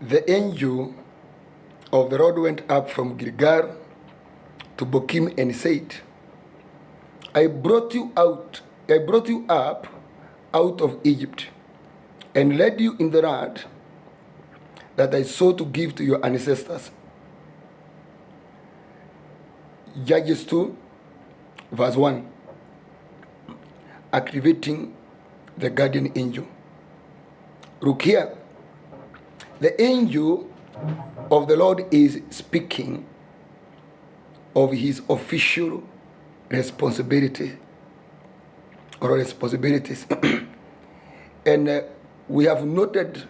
The angel of the Lord went up from Gilgal to Bochim and said, I brought you up out of Egypt, and led you in the land that I swore to give to your ancestors. Judges 2, verse 1. Activating the guardian angel. Look here. The angel of the Lord is speaking of his official responsibility or responsibilities. And we have noted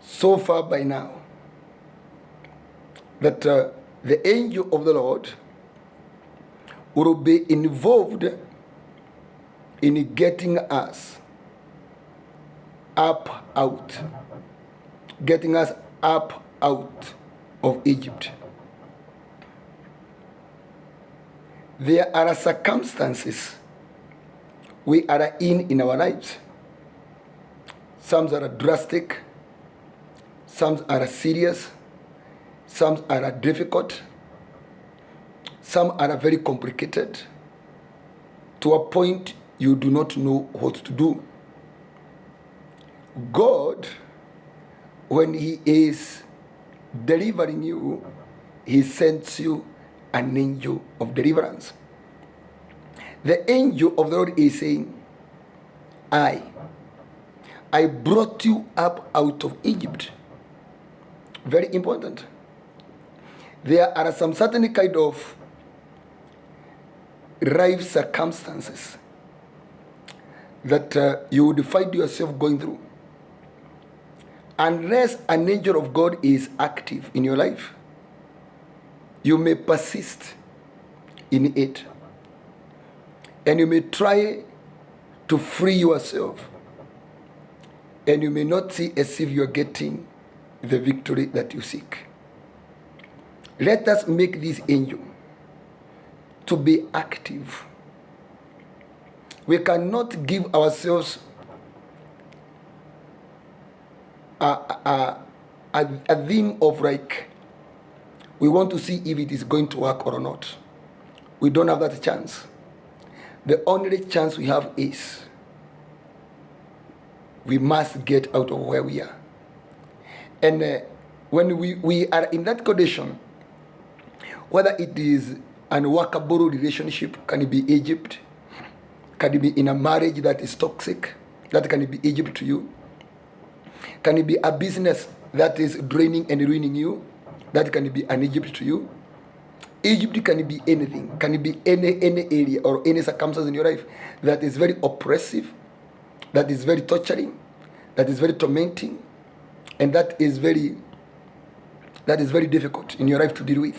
so far by now that the angel of the Lord will be involved in getting us up out of Egypt. There are circumstances we are in our lives. Some are drastic, some are serious, some are difficult, some are very complicated, to a point you do not know what to do. God, when he is delivering you, he sends you an angel of deliverance. The angel of the Lord is saying, I brought you up out of Egypt. Very important. There are some certain kind of life circumstances that you would find yourself going through. Unless an angel of God is active in your life, you may persist in it. And you may try to free yourself. And you may not see as if you're getting the victory that you seek. Let us make this angel to be active. We cannot give ourselves a theme of like, we want to see if it is going to work or not. We don't have that chance. The only chance we have is we must get out of where we are. And when we are in that condition, whether it is an workable relationship, can it be Egypt? Can it be in a marriage that is toxic? That can be Egypt to you? Can it be a business that is draining and ruining you? That can be an Egypt to you? Egypt can be anything. Can it be any area or any circumstance in your life that is very oppressive, that is very torturing, that is very tormenting, and that is very difficult in your life to deal with.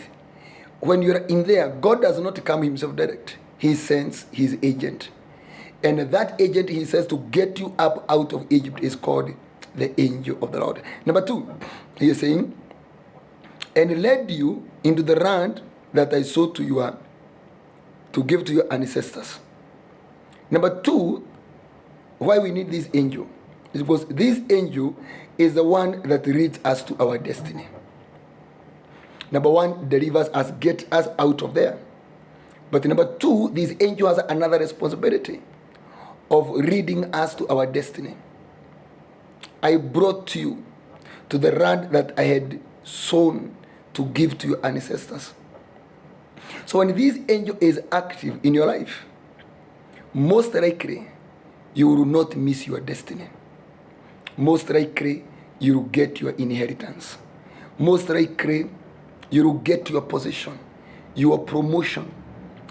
When you're in there, God does not come himself direct. He sends his agent. And that agent, he says, to get you up out of Egypt is called the angel of the Lord. Number 2, he is saying, and led you into the land that I swore to give to your ancestors. Number 2, why we need this angel is because this angel is the one that leads us to our destiny. Number 1, delivers us, get us out of there. But number 2, this angel has another responsibility of leading us to our destiny. I brought you to the land that I had sown to give to your ancestors. So when this angel is active in your life, most likely you will not miss your destiny. Most likely you will get your inheritance. Most likely you will get your position, your promotion,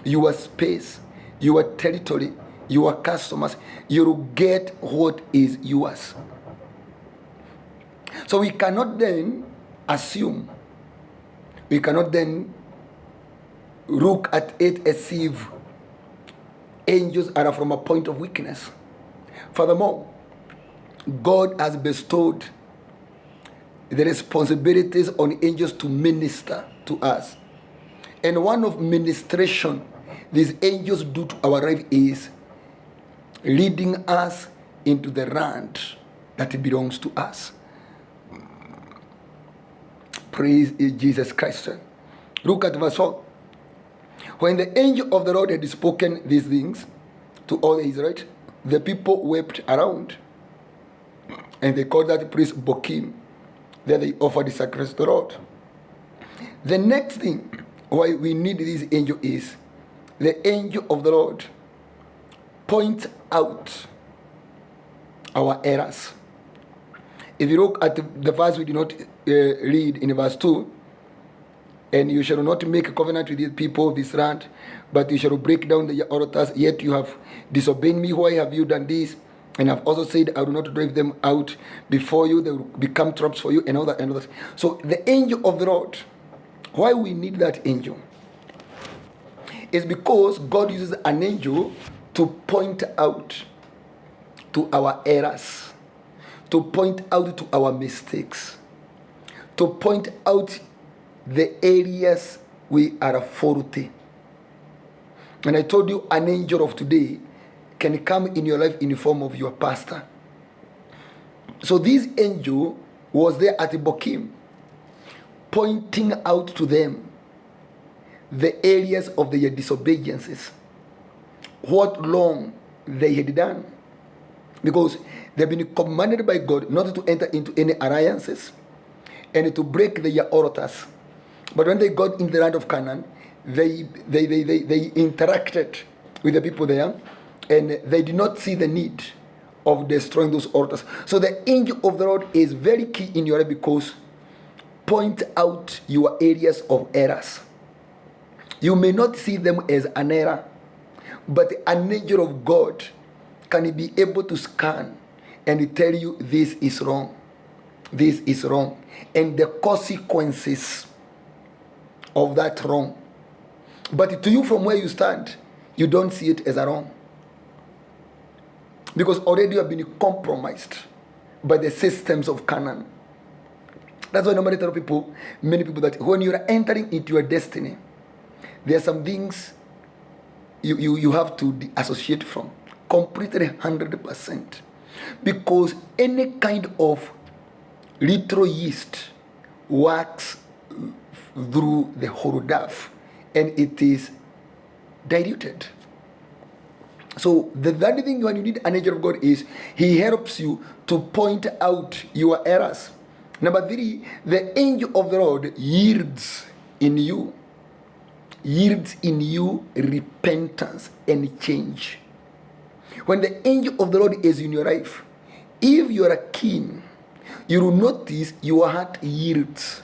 your space, your territory, your customers. You will get what is yours. So we cannot then assume, we cannot then look at it as if angels are from a point of weakness. Furthermore, God has bestowed the responsibilities on angels to minister to us. And one of ministration these angels do to our life is leading us into the land that belongs to us. Praise Jesus Christ. Look at verse 4. When the angel of the Lord had spoken these things to all the Israelites, the people wept around. And they called that place Bokim. There they offered the sacrifice to the Lord. The next thing why we need this angel is the angel of the Lord points out our errors. If you look at the verse we did not read in verse 2, and you shall not make a covenant with these people of this land, but you shall break down the altars, yet you have disobeyed me. Why have you done this? And I've also said, I will not drive them out before you. They will become traps for you, and all that, and all that. So the angel of the Lord, why we need that angel is because God uses an angel to point out to our errors, to point out to our mistakes, to point out the areas we are faulty. And I told you, an angel of today can come in your life in the form of your pastor. So this angel was there at Bokim, pointing out to them the areas of their disobediences, what wrong they had done, because they've been commanded by God not to enter into any alliances and to break their altars. But when they got in the land of Canaan, they interacted with the people there, and they did not see the need of destroying those altars. So the angel of the Lord is very key in your life, because point out your areas of errors. You may not see them as an error, but an angel of God can be able to scan and tell you this is wrong, this is wrong, and the consequences of that wrong. But to you, from where you stand, you don't see it as a wrong, because already you have been compromised by the systems of Canaan. That's why I normally tell people, many people, that when you are entering into your destiny, there are some things you have to associate from completely 100%, because any kind of little yeast works through the whole dough, and it is diluted. So the third thing when you need an angel of God is he helps you to point out your errors. Number 3, the angel of the Lord yields in you repentance and change. When the angel of the Lord is in your life, if you are keen, you will notice your heart yields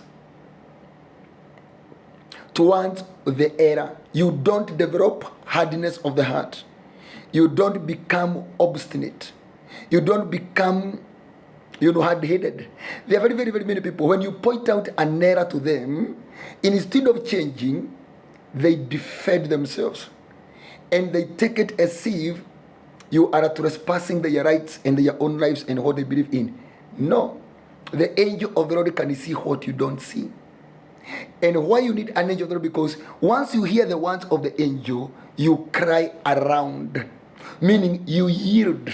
towards the error. You don't develop hardness of the heart. You don't become obstinate. You don't become, hard-headed. There are very, very, very many people, when you point out an error to them, instead of changing, they defend themselves. And they take it as if you are trespassing their rights and their own lives and what they believe in. No. The angel of the Lord can see what you don't see. And why you need an angel of the Lord? Because once you hear the words of the angel, you cry around. Meaning you yield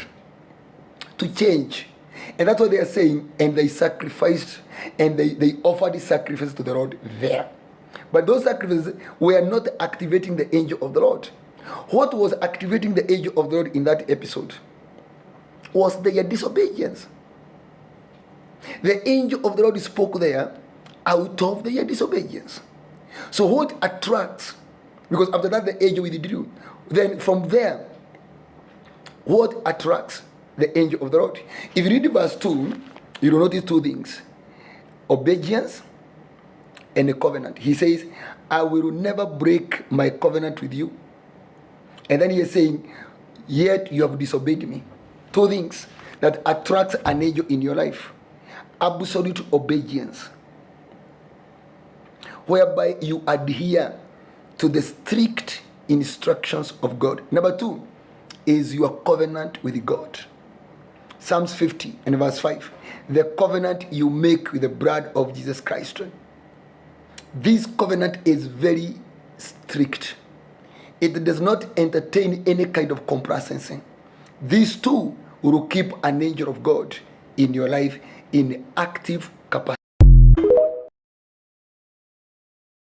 to change. And that's what they are saying. And they sacrificed, and they offered the sacrifice to the Lord there. But those sacrifices were not activating the angel of the Lord. What was activating the angel of the Lord in that episode was their disobedience. The angel of the Lord spoke there out of their disobedience. So what attracts, because after that the angel withdrew, then from there, what attracts the angel of the Lord? If you read verse 2, you will notice 2 things: obedience and a covenant. He says, I will never break my covenant with you. And then he is saying, yet you have disobeyed me. 2 things that attracts an angel in your life: absolute obedience, whereby you adhere to the strict instructions of God. Number 2 is your covenant with God. Psalms 50 and verse 5. The covenant you make with the blood of Jesus Christ. This covenant is very strict. It does not entertain any kind of complacency. These 2 will keep an angel of God in your life in active